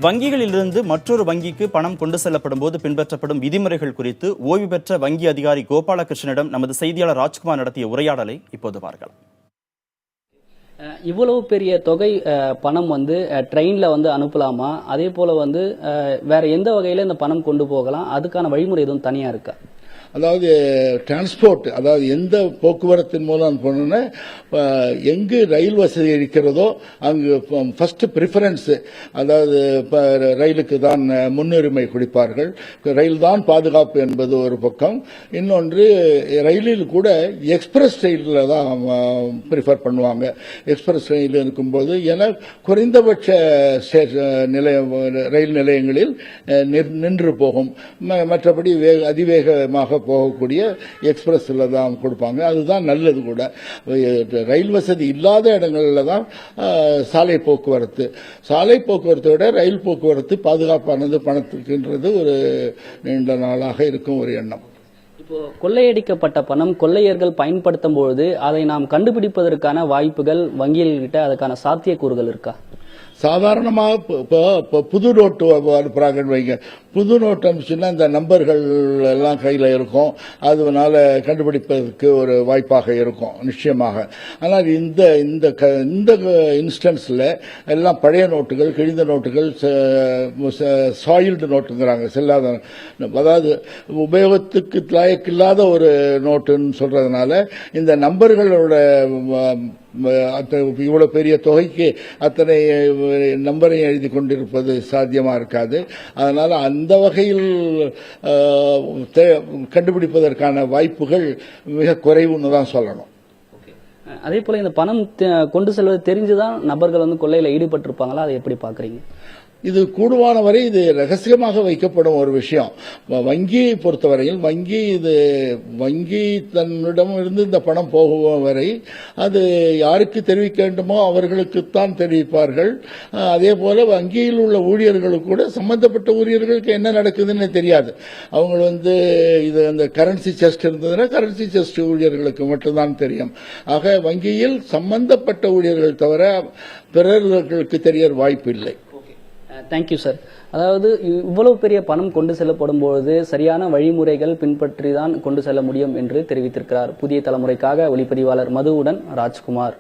வங்கிகளிலிருந்து மற்றொரு வங்கிக்கு பணம் கொண்டு செல்லப்படும் போது பின்பற்றப்படும் விதிமுறைகள் குறித்து ஓய்வு பெற்ற வங்கி அதிகாரி கோபாலகிருஷ்ணனிடம் நமது செய்தியாளர் ராஜ்குமார் நடத்திய உரையாடலை இப்போது பார்க்கலாம். இவ்வளவு பெரிய தொகை பணம் ட்ரெயின்ல அனுப்பலாமா? அதே போல வேற எந்த வகையில இந்த பணம் கொண்டு போகலாம்? அதுக்கான வழிமுறை எதுவும் தனியா இருக்கா? அதாவது டிரான்ஸ்போர்ட், அதாவது எந்த போக்குவரத்தின் மூலம் போனோன்னா எங்கு ரயில் வசதி இருக்கிறதோ அங்கு ஃபர்ஸ்ட் ப்ரிஃபரன்ஸ், அதாவது ரயிலுக்கு தான் முன்னுரிமை கொடுப்பார்கள். ரயில் தான் பாதுகாப்பு என்பது ஒரு பக்கம். இன்னொன்று, ரயிலில் கூட எக்ஸ்பிரஸ் ரயிலில் தான் ப்ரிஃபர் பண்ணுவாங்க. எக்ஸ்பிரஸ் ரயில் இருக்கும்போது என குறைந்தபட்ச ரயில் நிலையங்களில் நின்று போகும். மற்றபடி அதிவேகமாக போகக்கூடிய எக்ஸ்பிரஸ்ல தான் கொடுப்பாங்க. அதுதான் நல்லது கூட. ரயில் வசதி இல்லாத இடங்கள்ல தான் சாலை போக்குவரத்தை விட ரயில் போக்குவரத்து பாதுகாப்பானது பணத்துக்குன்றது ஒரு நீண்ட நாளாக இருக்கும் ஒரு எண்ணம். இப்போ கொள்ளையடிக்கப்பட்ட பணம் கொள்ளையர்கள் பயன்படுத்தும் பொழுது அதை நாம் கண்டுபிடிப்பதற்கான வாய்ப்புகள் வங்கிகள்கிட்ட அதுக்கான சாத்தியக்கூறுகள் இருக்கா? சாதாரணமாக புது நோட்டு அனுப்புறாங்கன்னு வைங்க. புது நோட்டு அனுப்பிச்சுன்னா இந்த நம்பர்கள் எல்லாம் கையில் இருக்கும். அதனால கண்டுபிடிப்பதற்கு ஒரு வாய்ப்பாக இருக்கும் நிச்சயமாக. ஆனால் இந்த இன்ஸ்டன்ஸ்ல எல்லாம் பழைய நோட்டுகள், கிழிந்த நோட்டுகள், சாயில்டு நோட்டுங்கிறாங்க, செல்லாத, அதாவது உபயோகத்துக்கு லாயக்கில்லாத ஒரு நோட்டுன்னு சொல்றதுனால இந்த நம்பர்களோட இவ்வளவு பெரிய தொகைக்கு அத்தனை நம்பரை எழுதி கொண்டிருப்பது சாத்தியமா இருக்காது. அதனால அந்த வகையில் கண்டுபிடிப்பதற்கான வாய்ப்புகள் மிக குறைவுன்னு தான் சொல்லணும். அதே போல இந்த பணம் கொண்டு செல்வது தெரிஞ்சுதான் நபர்கள் கொள்ளையில ஈடுபட்டிருப்பாங்களா? அதை எப்படி பாக்குறீங்க? இது கூடுமான வரை இது ரகசியமாக வைக்கப்படும் ஒரு விஷயம். வங்கியை பொறுத்தவரையில் வங்கி தன்னிடம் இருந்து இந்த பணம் போகும் வரை அது யாருக்கு தெரிவிக்க வேண்டுமோ அவர்களுக்குத்தான் தெரிவிப்பார்கள். அதே போல வங்கியில் உள்ள ஊழியர்களுக்கு கூட சம்பந்தப்பட்ட ஊழியர்களுக்கு என்ன நடக்குதுன்னு தெரியாது. அவங்க இது அந்த கரன்சி செஸ்ட் இருந்ததுன்னா கரன்சி செஸ்ட் ஊழியர்களுக்கு மட்டும்தான் தெரியும். ஆக வங்கியில் சம்பந்தப்பட்ட ஊழியர்கள் தவிர பிறர்களுக்கு தெரிய வாய்ப்பு இல்லை. Thank you sir. அதாவது இவ்வளவு பெரிய பணம் கொண்டு செல்லப்படும் பொழுது சரியான வழிமுறைகள் பின்பற்றி தான் கொண்டு செல்ல முடியும் என்று தெரிவித்திருக்கிறார். புதிய தலைமுறைக்காக ஒளிப்பதிவாளர் மதுவுடன் ராஜ்குமார்.